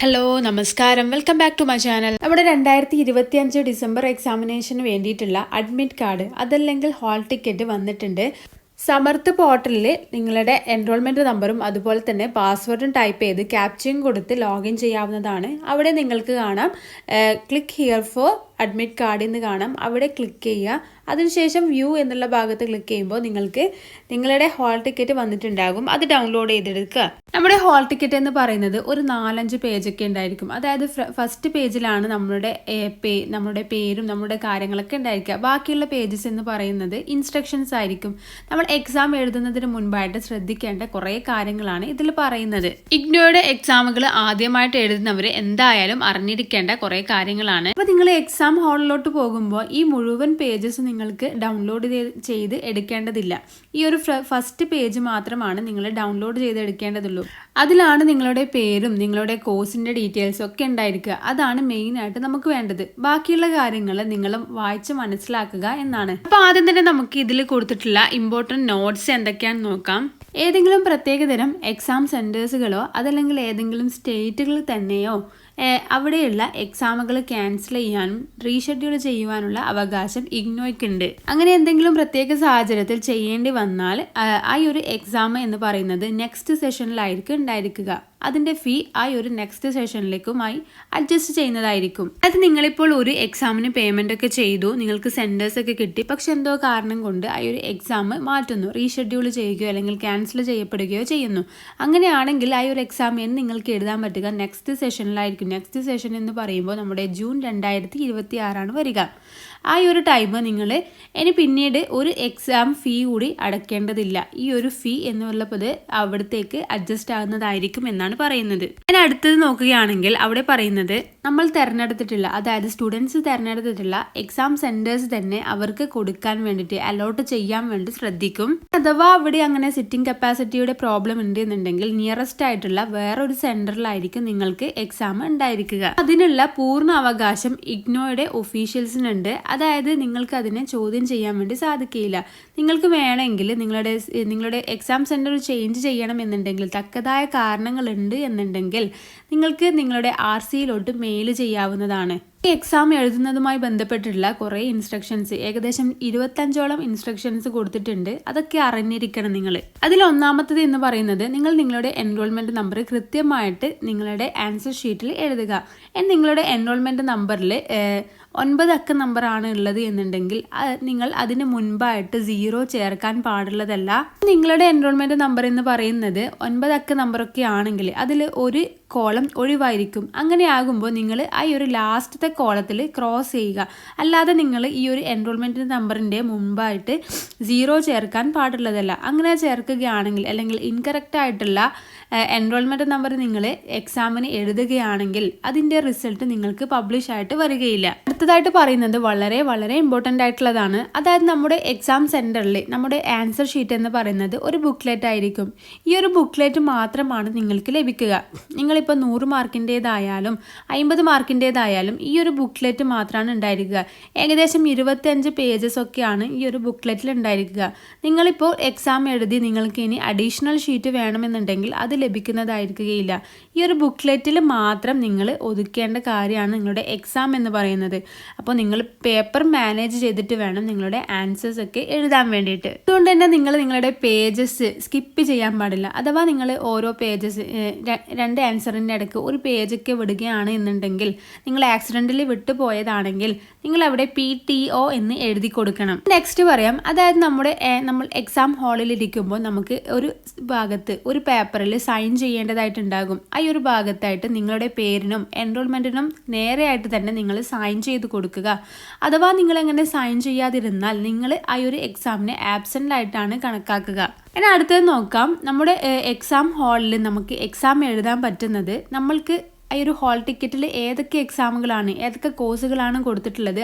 Hello നമസ്കാരം welcome back to my channel. നമ്മുടെ 2025 December എക്സാമിനേഷന് വേണ്ടിയിട്ടുള്ള അഡ്മിറ്റ് കാർഡ് അതല്ലെങ്കിൽ ഹാൾ ടിക്കറ്റ് വന്നിട്ടുണ്ട്. സമർത്ഥ് പോർട്ടലിൽ നിങ്ങളുടെ എൻറോൾമെന്റ് നമ്പറും അതുപോലെ തന്നെ പാസ്വേഡും ടൈപ്പ് ചെയ്ത് ക്യാപ്ചയും കൊടുത്ത് ലോഗിൻ ചെയ്യാവുന്നതാണ്. അവിടെ നിങ്ങൾക്ക് കാണാം click here for admit card എന്ന് കാണാം. അവിടെ ക്ലിക്ക് ചെയ്യുക. അതിനുശേഷം വ്യൂ എന്നുള്ള ഭാഗത്ത് ക്ലിക്ക് ചെയ്യുമ്പോൾ നിങ്ങൾക്ക് നിങ്ങളുടെ ഹാൾ ടിക്കറ്റ് വന്നിട്ടുണ്ടാകും. അത് ഡൗൺലോഡ് ചെയ്തെടുക്കുക. നമ്മുടെ ഹാൾ ടിക്കറ്റ് എന്ന് പറയുന്നത് ഒരു 4-5 പേജൊക്കെ ഉണ്ടായിരിക്കും. അതായത് ഫസ്റ്റ് പേജിലാണ് നമ്മുടെ പേരും നമ്മുടെ കാര്യങ്ങളൊക്കെ ഉണ്ടായിരിക്കുക. ബാക്കിയുള്ള പേജസ് എന്ന് പറയുന്നത് ഇൻസ്ട്രക്ഷൻസ് ആയിരിക്കും. നമ്മൾ എക്സാം എഴുതുന്നതിന് മുൻപായിട്ട് ശ്രദ്ധിക്കേണ്ട കുറേ കാര്യങ്ങളാണ് ഇതിൽ പറയുന്നത്. ഇഗ്നോയുടെ എക്സാമുകൾ ആദ്യമായിട്ട് എഴുതുന്നവർ എന്തായാലും അറിഞ്ഞിരിക്കേണ്ട കുറേ കാര്യങ്ങളാണ്. അപ്പോൾ നിങ്ങൾ എക്സാം ഹാളിലോട്ട് പോകുമ്പോൾ ഈ മുഴുവൻ പേജസ് നിങ്ങൾക്ക് ഡൗൺലോഡ് ചെയ്ത് എടുക്കേണ്ടതില്ല. ഈ ഒരു ഫസ്റ്റ് പേജ് മാത്രമാണ് നിങ്ങൾ ഡൗൺലോഡ് ചെയ്ത് എടുക്കേണ്ടതുള്ളൂ. അതിലാണ് നിങ്ങളുടെ പേരും നിങ്ങളുടെ കോഴ്സിന്റെ ഡീറ്റെയിൽസും ഒക്കെ ഉണ്ടായിരിക്കുക. അതാണ് മെയിൻ ആയിട്ട് നമുക്ക് വേണ്ടത്. ബാക്കിയുള്ള കാര്യങ്ങൾ നിങ്ങളും വായിച്ച് മനസ്സിലാക്കുക എന്നാണ്. അപ്പൊ ആദ്യം തന്നെ നമുക്ക് ഇതിൽ കൊടുത്തിട്ടുള്ള ഇമ്പോർട്ടൻറ്റ് നോട്ട്സ് എന്തൊക്കെയാണെന്ന് നോക്കാം. ഏതെങ്കിലും പ്രത്യേക തരം എക്സാം സെന്റേഴ്സുകളോ അതല്ലെങ്കിൽ ഏതെങ്കിലും സ്റ്റേറ്റുകൾ തന്നെയോ അവിടെയുള്ള എക്സാമുകൾ ക്യാൻസൽ ചെയ്യാനും റീഷെഡ്യൂൾ ചെയ്യുവാനുള്ള അവകാശം ഇഗ്നോയ്ക്കുണ്ട്. അങ്ങനെ എന്തെങ്കിലും പ്രത്യേക സാഹചര്യത്തിൽ ചെയ്യേണ്ടി വന്നാൽ ആ ഒരു എക്സാം എന്ന് പറയുന്നത് നെക്സ്റ്റ് സെഷനിലായിരിക്കും ഉണ്ടായിരിക്കുക. അതിന്റെ ഫീ ആ ഒരു നെക്സ്റ്റ് സെഷനിലേക്കുമായി അഡ്ജസ്റ്റ് ചെയ്യുന്നതായിരിക്കും. അതായത് നിങ്ങളിപ്പോൾ ഒരു എക്സാമിന് പേയ്മെന്റ് ഒക്കെ ചെയ്തു, നിങ്ങൾക്ക് സെന്റേഴ്സ് ഒക്കെ കിട്ടി, പക്ഷെ എന്തോ കാരണം കൊണ്ട് ആ ഒരു എക്സാം മാറ്റുന്നു, റീഷെഡ്യൂൾ ചെയ്യുകയോ അല്ലെങ്കിൽ ക്യാൻസൽ ചെയ്യപ്പെടുകയോ ചെയ്യുന്നു. അങ്ങനെയാണെങ്കിൽ ആ ഒരു എക്സാം നിങ്ങൾക്ക് എഴുതാൻ പറ്റുക നെക്സ്റ്റ് സെഷനിലായിരിക്കും. നെക്സ്റ്റ് സെഷൻ എന്ന് പറയുമ്പോൾ നമ്മുടെ ജൂൺ 2026 വരിക. ആ ഒരു ടൈം നിങ്ങൾ ഇനി പിന്നീട് ഒരു എക്സാം ഫീ കൂടി അടയ്ക്കേണ്ടതില്ല. ഈ ഒരു ഫീ എന്നുള്ളത് അവിടത്തേക്ക് അഡ്ജസ്റ്റ് ആകുന്നതായിരിക്കും എന്നാണ് പറയുന്നത്. ഞാൻ അടുത്തത് നോക്കുകയാണെങ്കിൽ അവിടെ പറയുന്നത് നമ്മൾ തിരഞ്ഞെടുത്തിട്ടുള്ള, അതായത് സ്റ്റുഡൻസ് തിരഞ്ഞെടുത്തിട്ടുള്ള എക്സാം സെന്റേഴ്സ് തന്നെ അവർക്ക് കൊടുക്കാൻ വേണ്ടിയിട്ട് അലോട്ട് ചെയ്യാൻ വേണ്ടി ശ്രദ്ധിക്കും. അഥവാ അവിടെ അങ്ങനെ സിറ്റിംഗ് കപ്പാസിറ്റിയുടെ പ്രോബ്ലം ഉണ്ട് എന്നുണ്ടെങ്കിൽ നിയറസ്റ്റ് ആയിട്ടുള്ള വേറൊരു സെന്ററിലായിരിക്കും നിങ്ങൾക്ക് എക്സാം ഉണ്ടായിരിക്കുക. അതിനുള്ള പൂർണ്ണ അവകാശം ഇഗ്നോയുടെ ഒഫീഷ്യൽസിനുണ്ട്. അതായത് നിങ്ങൾക്ക് അതിനെ ചോദ്യം ചെയ്യാൻ വേണ്ടി സാധിക്കില്ല. നിങ്ങൾക്ക് വേണമെങ്കിൽ നിങ്ങളുടെ എക്സാം സെന്റർ ചേഞ്ച് ചെയ്യണം എന്നുണ്ടെങ്കിൽ, തക്കതായ കാരണങ്ങളുണ്ട് എന്നുണ്ടെങ്കിൽ നിങ്ങൾക്ക് നിങ്ങളുടെ RCയിലോട്ട് മെയിൽ ചെയ്യാവുന്നതാണ്. ഈ എക്സാം എഴുതുന്നതുമായി ബന്ധപ്പെട്ടുള്ള കുറേ ഇൻസ്ട്രക്ഷൻസ്, ഏകദേശം 25ഓളം ഇൻസ്ട്രക്ഷൻസ് കൊടുത്തിട്ടുണ്ട്. അതൊക്കെ അറിഞ്ഞിരിക്കണം നിങ്ങൾ. അതിൽ ഒന്നാമത്തത് എന്ന് പറയുന്നത് നിങ്ങൾ നിങ്ങളുടെ എൻറോൾമെന്റ് നമ്പർ കൃത്യമായിട്ട് നിങ്ങളുടെ ആൻസർ ഷീറ്റിൽ എഴുതുക. നിങ്ങളുടെ എൻറോൾമെന്റ് നമ്പറിൽ 9 അക്ക നമ്പറാണ് ഉള്ളത് എന്നുണ്ടെങ്കിൽ നിങ്ങൾ അതിന് മുൻപായിട്ട് 0 ചേർക്കാൻ പാടുള്ളതല്ല. നിങ്ങളുടെ എൻറോൾമെന്റ് നമ്പർ എന്ന് പറയുന്നത് 9 അക്ക നമ്പറൊക്കെ ആണെങ്കിൽ അതിൽ ഒരു കോളം ഒഴിവായിരിക്കും. അങ്ങനെ ആകുമ്പോൾ നിങ്ങൾ ആ ഒരു ലാസ്റ്റത്തെ കോളത്തിൽ ക്രോസ് ചെയ്യുക. അല്ലാതെ നിങ്ങൾ ഈ ഒരു എൻറോൾമെന്റ് നമ്പറിന്റെ മുമ്പായിട്ട് 0 ചേർക്കാൻ പാടുള്ളതല്ല. അങ്ങനെ ചേർക്കുകയാണെങ്കിൽ അല്ലെങ്കിൽ ഇൻകറക്റ്റ് ആയിട്ടുള്ള എൻറോൾമെന്റ് നമ്പർ നിങ്ങൾ എക്സാമിന് എഴുതുകയാണെങ്കിൽ അതിന്റെ റിസൾട്ട് നിങ്ങൾക്ക് പബ്ലിഷ് ആയിട്ട് വരികയില്ല. അടുത്തതായിട്ട് പറയുന്നത് വളരെ വളരെ ഇമ്പോർട്ടൻ്റ് ആയിട്ടുള്ളതാണ്. അതായത് നമ്മുടെ എക്സാം സെന്ററിൽ നമ്മുടെ ആൻസർ ഷീറ്റ് എന്ന് പറയുന്നത് ഒരു ബുക്ക്ലെറ്റ് ആയിരിക്കും. ഈ ഒരു ബുക്ക്ലെറ്റ് മാത്രമാണ് നിങ്ങൾക്ക് ലഭിക്കുക. നിങ്ങളിപ്പോൾ 100 മാർക്കിൻ്റെതായാലും 50 മാർക്കിൻ്റെതായാലും ഈ ഒരു ബുക്ക്ലെറ്റ് മാത്രമാണ് ഉണ്ടായിരിക്കുക. ഏകദേശം 25 പേജസ് ഒക്കെയാണ് ഈ ഒരു ബുക്ക്ലെറ്റിൽ ഉണ്ടായിരിക്കുക. നിങ്ങളിപ്പോൾ എക്സാം എഴുതി നിങ്ങൾക്ക് ഇനി അഡീഷണൽ ഷീറ്റ് വേണമെന്നുണ്ടെങ്കിൽ അത് ലഭിക്കുന്നതായിരിക്കുകയില്ല. ഈ ഒരു ബുക്ക്ലെറ്റിൽ മാത്രം നിങ്ങൾ ഒതുക്കേണ്ട കാര്യമാണ് നിങ്ങളുടെ എക്സാം എന്ന് പറയുന്നത്. അപ്പോൾ നിങ്ങൾ പേപ്പർ മാനേജ് ചെയ്തിട്ട് വേണം നിങ്ങളുടെ ആൻസേഴ്സ് ഒക്കെ എഴുതാൻ വേണ്ടിയിട്ട്. അതുകൊണ്ട് തന്നെ നിങ്ങൾ നിങ്ങളുടെ പേജസ് സ്കിപ്പ് ചെയ്യാൻ പാടില്ല. അഥവാ നിങ്ങൾ ഓരോ പേജസ് 2 ആൻസറിൻ്റെ ഇടയ്ക്ക് ഒരു പേജൊക്കെ വിടുകയാണ് എന്നുണ്ടെങ്കിൽ, നിങ്ങൾ ആക്സിഡൻ്റലി വിട്ടുപോയതാണെങ്കിൽ നിങ്ങൾ അവിടെ PTO എന്ന് എഴുതി കൊടുക്കണം. നെക്സ്റ്റ് പറയാം. അതായത് നമ്മൾ എക്സാം ഹാളിൽ ഇരിക്കുമ്പോൾ നമുക്ക് ഒരു ഭാഗത്ത് ഒരു പേപ്പറിൽ സൈൻ ചെയ്യേണ്ടതായിട്ടുണ്ടാകും. ആ ഒരു ഭാഗത്തായിട്ട് നിങ്ങളുടെ പേരിനും എൻറോൾമെന്റിനും നേരെയായിട്ട് തന്നെ നിങ്ങൾ സൈൻ ചെയ്ത് കൊടുക്കുക. അഥവാ നിങ്ങൾ അങ്ങനെ സൈൻ ചെയ്യാതിരുന്നാൽ നിങ്ങൾ ആ ഒരു എക്സാമിനെ ആബ്സെന്റ് ആയിട്ടാണ് കണക്കാക്കുക. ഇനി അടുത്തത് നോക്കാം. നമ്മുടെ എക്സാം ഹാളിൽ നമുക്ക് എക്സാം എഴുതാൻ പറ്റുന്നത് നമ്മൾക്ക് ഈ ഒരു ഹാൾ ടിക്കറ്റിൽ ഏതൊക്കെ എക്സാമുകളാണ് ഏതൊക്കെ കോഴ്സുകളാണ് കൊടുത്തിട്ടുള്ളത്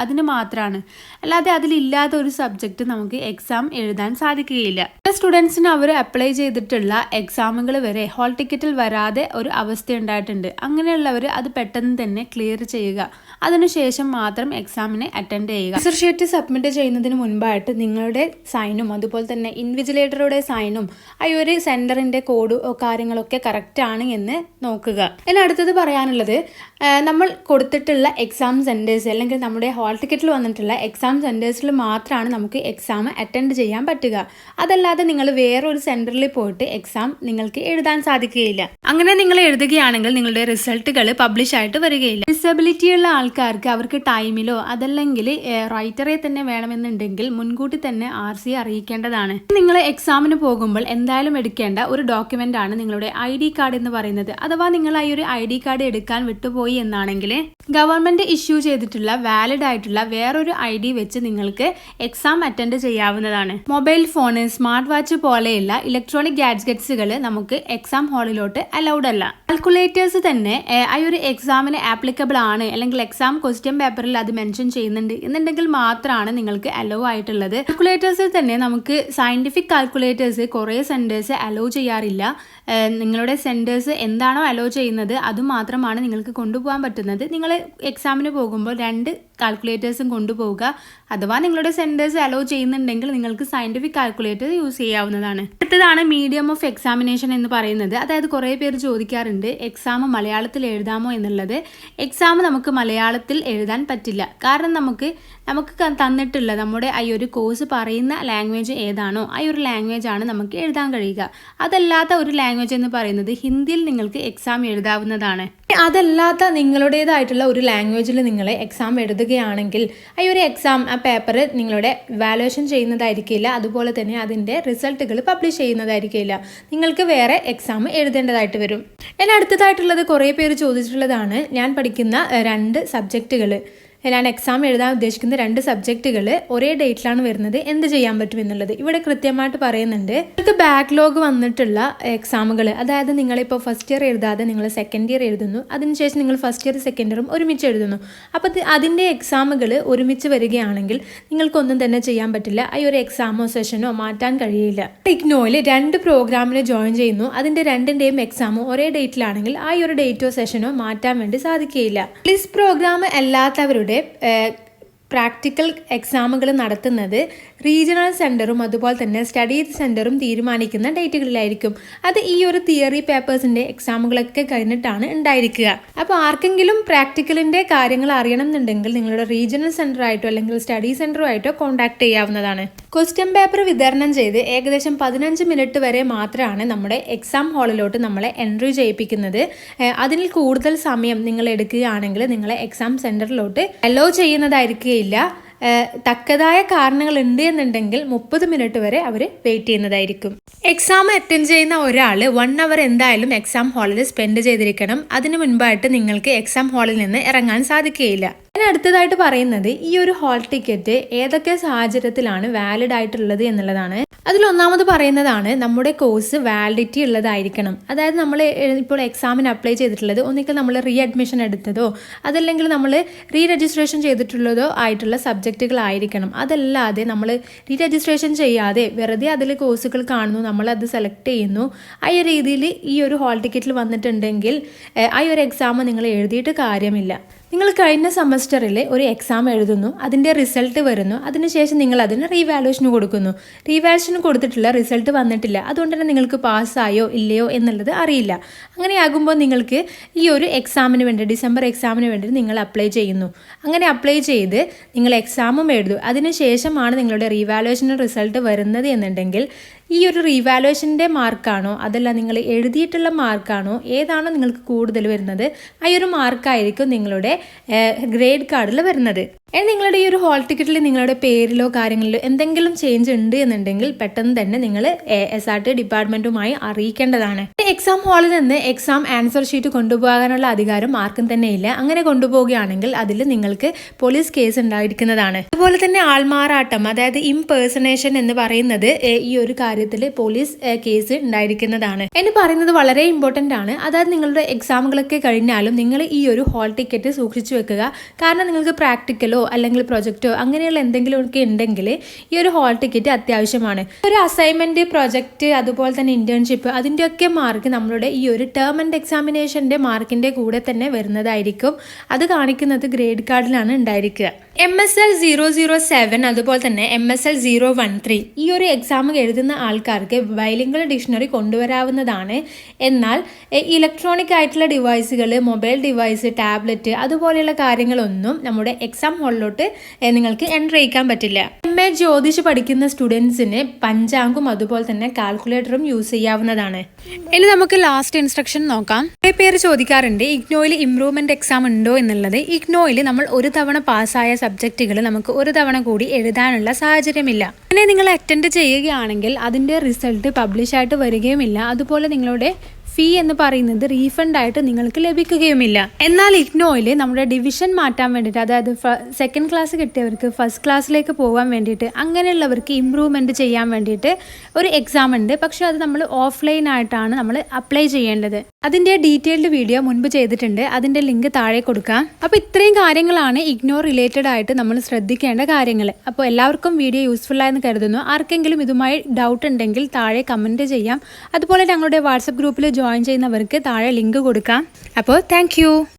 അതിന് മാത്രമാണ്. അല്ലാതെ അതിലില്ലാത്ത ഒരു സബ്ജക്റ്റ് നമുക്ക് എക്സാം എഴുതാൻ സാധിക്കുകയില്ല. സ്റ്റുഡൻസിന് അവർ അപ്ലൈ ചെയ്തിട്ടുള്ള എക്സാമുകൾ വരെ ഹാൾ ടിക്കറ്റിൽ വരാതെ ഒരു അവസ്ഥ ഉണ്ടായിട്ടുണ്ട്. അങ്ങനെയുള്ളവർ അത് പെട്ടെന്ന് തന്നെ ക്ലിയർ ചെയ്യുക. അതിനുശേഷം മാത്രം എക്സാമിനെ അറ്റൻഡ് ചെയ്യുക. ആൻസർ ഷീറ്റ് സബ്മിറ്റ് ചെയ്യുന്നതിന് മുൻപായിട്ട് നിങ്ങളുടെ സൈനും അതുപോലെ തന്നെ ഇൻവിജിലേറ്ററുടെ സൈനും ആ ഒരു സെന്ററിന്റെ കോഡ് കാര്യങ്ങളൊക്കെ കറക്റ്റ് ആണ് എന്ന് നോക്കുക. ഇനി അടുത്തത് പറയാനുള്ളത് നമ്മൾ കൊടുത്തിട്ടുള്ള എക്സാം സെൻറ്റേഴ്സ് അല്ലെങ്കിൽ നമ്മുടെ ഹോൾ ടിക്കറ്റിൽ വന്നിട്ടുള്ള എക്സാം സെൻറ്റേഴ്സിൽ മാത്രമാണ് നമുക്ക് എക്സാം അറ്റൻഡ് ചെയ്യാൻ പറ്റുക. അതല്ലാതെ നിങ്ങൾ വേറൊരു സെൻറ്ററിൽ പോയിട്ട് എക്സാം നിങ്ങൾക്ക് എഴുതാൻ സാധിക്കുകയില്ല. അങ്ങനെ നിങ്ങൾ എഴുതുകയാണെങ്കിൽ നിങ്ങളുടെ റിസൾട്ടുകൾ പബ്ലിഷ് ആയിട്ട് വരികയില്ല. ഡിസബിലിറ്റി ഉള്ള ആൾക്കാർക്ക് അവർക്ക് ടൈമിലോ അതല്ലെങ്കിൽ റൈറ്ററെ തന്നെ വേണമെന്നുണ്ടെങ്കിൽ മുൻകൂട്ടി തന്നെ RC അറിയിക്കേണ്ടതാണ്. നിങ്ങൾ എക്സാമിന് പോകുമ്പോൾ എന്തായാലും എടുക്കേണ്ട ഒരു ഡോക്യുമെന്റ് ആണ് നിങ്ങളുടെ ID കാർഡ് എന്ന് പറയുന്നത്. അഥവാ നിങ്ങൾ ഈ ഒരു ID കാർഡ് എടുക്കാൻ വിട്ടുപോയി എന്നാണെങ്കിൽ ഗവൺമെന്റ് ഇഷ്യൂ ചെയ്തിട്ടുള്ള വാലിഡ് ആയിട്ടുള്ള വേറൊരു ID വെച്ച് നിങ്ങൾക്ക് എക്സാം അറ്റൻഡ് ചെയ്യാവുന്നതാണ്. മൊബൈൽ ഫോണ്, സ്മാർട്ട് വാച്ച് പോലെയുള്ള ഇലക്ട്രോണിക് ഗാഡ്ജറ്റ്സുകൾ നമുക്ക് എക്സാം ഹാളിലോട്ട് അലൗഡ് അല്ല. കാൽക്കുലേറ്റേഴ്സ് തന്നെ ആ ഒരു എക്സാമിന് ആപ്ലിക്കബിൾ ആണ് അല്ലെങ്കിൽ എക്സാം ക്വസ്റ്റ്യൻ പേപ്പറിൽ അത് മെൻഷൻ ചെയ്യുന്നുണ്ട് എന്നുണ്ടെങ്കിൽ മാത്രമാണ് നിങ്ങൾക്ക് അലോ ആയിട്ടുള്ളത്. കാൽക്കുലേറ്റേഴ്സിൽ തന്നെ നമുക്ക് സയന്റിഫിക് കാൽക്കുലേറ്റേഴ്സ് കുറേ സെന്റേഴ്സ് അലോ ചെയ്യാറില്ല. നിങ്ങളുടെ സെന്റേഴ്സ് എന്താണോ അലോ ചെയ്യുന്നത് അതുമാത്രമാണ് നിങ്ങൾക്ക് കൊണ്ടുപോകാൻ പറ്റുന്നത്. നിങ്ങൾ എക്സാമിന് പോകുമ്പോൾ 2 കാൽക്കുലേറ്റേഴ്സും കൊണ്ടുപോവുക. അഥവാ നിങ്ങളുടെ സെന്റേഴ്സ് അലോ ചെയ്യുന്നുണ്ടെങ്കിൽ നിങ്ങൾക്ക് സയന്റിഫിക് കാൽക്കുലേറ്റർ യൂസ് ചെയ്യാവുന്നതാണ്. അടുത്തതാണ് മീഡിയം ഓഫ് എക്സാമിനേഷൻ എന്ന് പറയുന്നത്. അതായത് കുറേ പേര് ചോദിക്കാറുണ്ട് എക്സാം മലയാളത്തിൽ എഴുതാമോ എന്നുള്ളത്. എക്സാം നമുക്ക് മലയാളത്തിൽ എഴുതാൻ പറ്റില്ല. കാരണം നമുക്ക് തന്നിട്ടുള്ള നമ്മുടെ ഈ ഒരു കോഴ്സ് പറയുന്ന ലാംഗ്വേജ് ഏതാണോ ആ ഒരു ലാംഗ്വേജ് ആണ് നമുക്ക് എഴുതാൻ കഴിയുക. അതല്ലാത്ത ഒരു ലാംഗ്വേജ് എന്ന് പറയുന്നത് ഹിന്ദിയിൽ നിങ്ങൾക്ക് എക്സാം എഴുതാവുന്നതാണ്. അതല്ലാത്ത നിങ്ങളുടേതായിട്ടുള്ള ഒരു ലാംഗ്വേജിൽ നിങ്ങൾ എക്സാം എഴുതുകയാണെങ്കിൽ ഈ ഒരു എക്സാം ആ പേപ്പർ നിങ്ങളുടെ വാലുവേഷൻ ചെയ്യുന്നതായിരിക്കില്ല. അതുപോലെ തന്നെ അതിൻ്റെ റിസൾട്ടുകൾ പബ്ലിഷ് ചെയ്യുന്നതായിരിക്കില്ല. നിങ്ങൾക്ക് വേറെ എക്സാം എഴുതേണ്ടതായിട്ട് വരും. ഇനി അടുത്തതായിട്ടുള്ളത് കുറേ പേര് ചോദിച്ചിട്ടുള്ളതാണ് ഞാൻ പഠിക്കുന്ന 2 സബ്ജക്റ്റുകൾ, ഞാൻ എക്സാം എഴുതാൻ ഉദ്ദേശിക്കുന്ന 2 സബ്ജക്റ്റുകൾ ഒരേ ഡേറ്റിലാണ് വരുന്നത്, എന്ത് ചെയ്യാൻ പറ്റും എന്നുള്ളത്. ഇവിടെ കൃത്യമായിട്ട് പറയുന്നുണ്ട്. നിങ്ങൾക്ക് ബാക്ക്ലോഗ് വന്നിട്ടുള്ള എക്സാമുകൾ, അതായത് നിങ്ങളിപ്പോൾ ഫസ്റ്റ് ഇയർ എഴുതാതെ നിങ്ങൾ സെക്കൻഡ് ഇയർ എഴുതുന്നു, അതിനുശേഷം നിങ്ങൾ ഫസ്റ്റ് ഇയർ സെക്കൻഡ് ഇയറും ഒരുമിച്ച് എഴുതുന്നു. അപ്പോൾ അതിൻ്റെ എക്സാമുകൾ ഒരുമിച്ച് വരികയാണെങ്കിൽ നിങ്ങൾക്കൊന്നും തന്നെ ചെയ്യാൻ പറ്റില്ല. ഈ ഒരു എക്സാമോ സെഷനോ മാറ്റാൻ കഴിയില്ല. ഇഗ്നോയിൽ 2 പ്രോഗ്രാമിന് ജോയിൻ ചെയ്യുന്നു, അതിൻ്റെ 2ൻ്റെയും എക്സാമോ ഒരേ ഡേറ്റിലാണെങ്കിൽ ആ ഒരു ഡേറ്റോ സെഷനോ മാറ്റാൻ വേണ്ടി സാധിക്കുകയില്ല. പ്ലീസ് പ്രോഗ്രാം അല്ലാത്തവരുടെ പ്രാക്ടിക്കൽ എക്സാമുകൾ നടത്തുന്നത് റീജിയണൽ സെൻറ്ററും അതുപോലെ തന്നെ സ്റ്റഡി സെൻറ്ററും തീരുമാനിക്കുന്ന ഡേറ്റുകളിലായിരിക്കും. അത് ഈ ഒരു തിയറി പേപ്പേഴ്സിൻ്റെ എക്സാമുകളൊക്കെ കഴിഞ്ഞിട്ടാണ് ഉണ്ടായിരിക്കുക. അപ്പോൾ ആർക്കെങ്കിലും പ്രാക്ടിക്കലിൻ്റെ കാര്യങ്ങൾ അറിയണം എന്നുണ്ടെങ്കിൽ നിങ്ങളുടെ റീജിയണൽ സെൻറ്ററായിട്ടോ അല്ലെങ്കിൽ സ്റ്റഡി സെൻറ്ററുമായിട്ടോ കോൺടാക്ട് ചെയ്യാവുന്നതാണ്. ക്വസ്റ്റ്യൻ പേപ്പർ വിതരണം ചെയ്ത് ഏകദേശം 15 മിനിറ്റ് വരെ മാത്രമാണ് നമ്മുടെ എക്സാം ഹാളിലോട്ട് നമ്മളെ എൻട്രി ചെയ്യിപ്പിക്കുന്നത്. അതിൽ കൂടുതൽ സമയം നിങ്ങൾ എടുക്കുകയാണെങ്കിൽ നിങ്ങളെ എക്സാം സെൻറ്ററിലോട്ട് അലോ ചെയ്യുന്നതായിരിക്കുകയില്ല. തക്കതായ കാരണങ്ങൾ ഉണ്ട് എന്നുണ്ടെങ്കിൽ 30 മിനിറ്റ് വരെ അവർ വെയിറ്റ് ചെയ്യുന്നതായിരിക്കും. എക്സാം അറ്റൻഡ് ചെയ്യുന്ന ഒരാൾ 1 അവർ എന്തായാലും എക്സാം ഹാളിൽ സ്പെൻഡ് ചെയ്തിരിക്കണം. അതിനു മുൻപായിട്ട് നിങ്ങൾക്ക് എക്സാം ഹാളിൽ നിന്ന് ഇറങ്ങാൻ സാധിക്കുകയില്ല. അതിന് അടുത്തതായിട്ട് പറയുന്നത് ഈ ഒരു ഹാൾ ടിക്കറ്റ് ഏതൊക്കെ സാഹചര്യത്തിലാണ് വാലിഡ് ആയിട്ടുള്ളത് എന്നുള്ളതാണ്. അതിലൊന്നാമത് പറയുന്നതാണ് നമ്മുടെ കോഴ്സ് വാലിഡിറ്റി ഉള്ളതായിരിക്കണം. അതായത് നമ്മൾ ഇപ്പോൾ എക്സാമിന് അപ്ലൈ ചെയ്തിട്ടുള്ളത് ഒന്നിക്കൽ നമ്മൾ റീ അഡ്മിഷൻ എടുത്തതോ അതല്ലെങ്കിൽ നമ്മൾ റീ രജിസ്ട്രേഷൻ ചെയ്തിട്ടുള്ളതോ ആയിട്ടുള്ള സബ്ജക്റ്റുകളായിരിക്കണം. അതല്ലാതെ നമ്മൾ റീ രജിസ്ട്രേഷൻ ചെയ്യാതെ വെറുതെ അതിൽ കോഴ്സുകൾ കാണുന്നു, നമ്മളത് സെലക്ട് ചെയ്യുന്നു, ആ ഒരു രീതിയിൽ ഈ ഒരു ഹാൾ ടിക്കറ്റിൽ വന്നിട്ടുണ്ടെങ്കിൽ ആ ഒരു എക്സാം നിങ്ങൾ എഴുതിയിട്ട് കാര്യമില്ല. നിങ്ങൾ കഴിഞ്ഞ സെമസ്റ്ററിൽ ഒരു എക്സാം എഴുതുന്നു, അതിൻ്റെ റിസൾട്ട് വരുന്നു, അതിനുശേഷം നിങ്ങൾ അതിന് റീവാലുവേഷന് കൊടുക്കുന്നു. റീവാലുവേഷന് കൊടുത്തിട്ടുള്ള റിസൾട്ട് വന്നിട്ടില്ല, അതുകൊണ്ട് തന്നെ നിങ്ങൾക്ക് പാസ്സായോ ഇല്ലയോ എന്നുള്ളത് അറിയില്ല. അങ്ങനെയാകുമ്പോൾ നിങ്ങൾക്ക് ഈ ഒരു എക്സാമിന് വേണ്ടി ഡിസംബർ എക്സാമിന് വേണ്ടി നിങ്ങൾ അപ്ലൈ ചെയ്യുന്നു. അങ്ങനെ അപ്ലൈ ചെയ്ത് നിങ്ങൾ എക്സാമും എഴുതും, അതിനുശേഷമാണ് നിങ്ങളുടെ റീവാലുവേഷൻ റിസൾട്ട് വരുന്നത് എന്നുണ്ടെങ്കിൽ ഈ ഒരു റീവാലുവേഷൻ്റെ മാർക്കാണോ അതല്ല നിങ്ങൾ എഴുതിയിട്ടുള്ള മാർക്കാണോ ഏതാണോ നിങ്ങൾക്ക് കൂടുതൽ വരുന്നത് ആ ഒരു മാർക്കായിരിക്കും നിങ്ങളുടെ ഗ്രേഡ് കാർഡിൽ വരുന്നത്. നിങ്ങളുടെ ഈ ഒരു ഹാൾ ടിക്കറ്റിൽ നിങ്ങളുടെ പേരിലോ കാര്യങ്ങളിലോ എന്തെങ്കിലും ചേഞ്ച് ഉണ്ട് എന്നുണ്ടെങ്കിൽ പെട്ടെന്ന് തന്നെ നിങ്ങൾ SRT ഡിപ്പാർട്ട്മെൻറ്റുമായി അറിയിക്കേണ്ടതാണ്. എക്സാം ഹാളിൽ നിന്ന് എക്സാം ആൻസർ ഷീറ്റ് കൊണ്ടുപോകാനുള്ള അധികാരം ആർക്കും തന്നെ ഇല്ല. അങ്ങനെ കൊണ്ടുപോവുകയാണെങ്കിൽ അതിൽ നിങ്ങൾക്ക് പോലീസ് കേസ് ഉണ്ടായിരിക്കുന്നതാണ്. അതുപോലെ തന്നെ ആൾമാറാട്ടം, അതായത് ഇംപേഴ്സണേഷൻ എന്ന് പറയുന്നത് ഈ ഒരു കാര്യത്തിൽ പോലീസ് കേസ് ഉണ്ടായിരിക്കുന്നതാണ് എന്ന് പറയുന്നത് വളരെ ഇമ്പോർട്ടൻ്റ് ആണ്. അതായത് നിങ്ങളുടെ എക്സാമുകളൊക്കെ കഴിഞ്ഞാലും നിങ്ങൾ ഈ ഒരു ഹാൾ ടിക്കറ്റ് സൂക്ഷിച്ചു വെക്കുക. കാരണം നിങ്ങൾക്ക് പ്രാക്ടിക്കലോ അല്ലെങ്കിൽ പ്രൊജക്റ്റോ അങ്ങനെയുള്ള എന്തെങ്കിലുമൊക്കെ ഉണ്ടെങ്കിൽ ഈ ഒരു ഹോൾ ടിക്കറ്റ് അത്യാവശ്യമാണ്. ഒരു അസൈൻമെൻറ്റ്, പ്രൊജക്റ്റ്, അതുപോലെ തന്നെ ഇൻറ്റേൺഷിപ്പ്, അതിൻ്റെയൊക്കെ മാർക്ക് നമ്മളുടെ ഈ ഒരു ടേം ആൻഡ് എക്സാമിനേഷൻ്റെ മാർക്കിൻ്റെ കൂടെ തന്നെ വരുന്നതായിരിക്കും. അത് കാണിക്കുന്നത് ഗ്രേഡ് കാർഡിലാണ് ഉണ്ടായിരിക്കുക. MSL 007 അതുപോലെ തന്നെ MSL 013 ഈ ഒരു എക്സാം എഴുതുന്ന ആൾക്കാർക്ക് ബൈലിംഗുവൽ ഡിക്ഷണറി കൊണ്ടുവരാവുന്നതാണ്. എന്നാൽ ഇലക്ട്രോണിക് ആയിട്ടുള്ള ഡിവൈസുകൾ, മൊബൈൽ ഡിവൈസ്, ടാബ്ലറ്റ് അതുപോലെയുള്ള കാര്യങ്ങളൊന്നും നമ്മുടെ എക്സാം ഹാളിലോട്ട് നിങ്ങൾക്ക് എൻ്റർ ചെയ്യിക്കാൻ പറ്റില്ല. MA ജ്യോതിഷ് പഠിക്കുന്ന സ്റ്റുഡൻസിന് പഞ്ചാംഗും അതുപോലെ തന്നെ കാൽക്കുലേറ്ററും യൂസ് ചെയ്യാവുന്നതാണ്. ഇനി നമുക്ക് ലാസ്റ്റ് ഇൻസ്ട്രക്ഷൻ നോക്കാം. കുറേ പേര് ചോദിക്കാറുണ്ട് ഇഗ്നോയിൽ ഇംപ്രൂവ്മെന്റ് എക്സാം ഉണ്ടോ എന്നുള്ളത്. ഇഗ്നോയിൽ നമ്മൾ ഒരു തവണ പാസ്സായ സബ്ജക്റ്റുകൾ നമുക്ക് ഒരു തവണ കൂടി എഴുതാനുള്ള സാഹചര്യമില്ല. അങ്ങനെ നിങ്ങൾ അറ്റൻഡ് ചെയ്യുകയാണെങ്കിൽ അതിൻ്റെ റിസൾട്ട് പബ്ലിഷ് ആയിട്ട് വരികയുമില്ല. അതുപോലെ നിങ്ങളുടെ ഫീ എന്ന് പറയുന്നത് റീഫണ്ട് ആയിട്ട് നിങ്ങൾക്ക് ലഭിക്കുകയുമില്ല. എന്നാൽ ഇഗ്നോയിൽ നമ്മുടെ ഡിവിഷൻ മാറ്റാൻ വേണ്ടിയിട്ട്, അതായത് സെക്കൻഡ് ക്ലാസ് കിട്ടിയവർക്ക് ഫസ്റ്റ് ക്ലാസ്സിലേക്ക് പോകാൻ വേണ്ടിയിട്ട്, അങ്ങനെയുള്ളവർക്ക് ഇമ്പ്രൂവ്മെൻറ്റ് ചെയ്യാൻ വേണ്ടിയിട്ട് ഒരു എക്സാം ഉണ്ട്. പക്ഷേ അത് നമ്മൾ ഓഫ്ലൈൻ ആയിട്ടാണ് നമ്മൾ അപ്ലൈ ചെയ്യേണ്ടത്. അതിൻ്റെ ഡീറ്റെയിൽഡ് വീഡിയോ മുൻപ് ചെയ്തിട്ടുണ്ട്, അതിൻ്റെ ലിങ്ക് താഴെ കൊടുക്കാം. അപ്പോൾ ഇത്രയും കാര്യങ്ങളാണ് ഇഗ്നോ റിലേറ്റഡ് ആയിട്ട് നമ്മൾ ശ്രദ്ധിക്കേണ്ട കാര്യങ്ങൾ. അപ്പോൾ എല്ലാവർക്കും വീഡിയോ യൂസ്ഫുൾ ആയെന്ന് കരുതുന്നു. ആർക്കെങ്കിലും ഇതുമായി ഡൗട്ട് ഉണ്ടെങ്കിൽ താഴെ കമൻറ്റ് ചെയ്യാം. അതുപോലെ ഞങ്ങളുടെ വാട്സപ്പ് ഗ്രൂപ്പിൽ ജോയിൻ ചെയ്യുന്നവർക്ക് താഴെ ലിങ്ക് കൊടുക്കാം. അപ്പോൾ താങ്ക്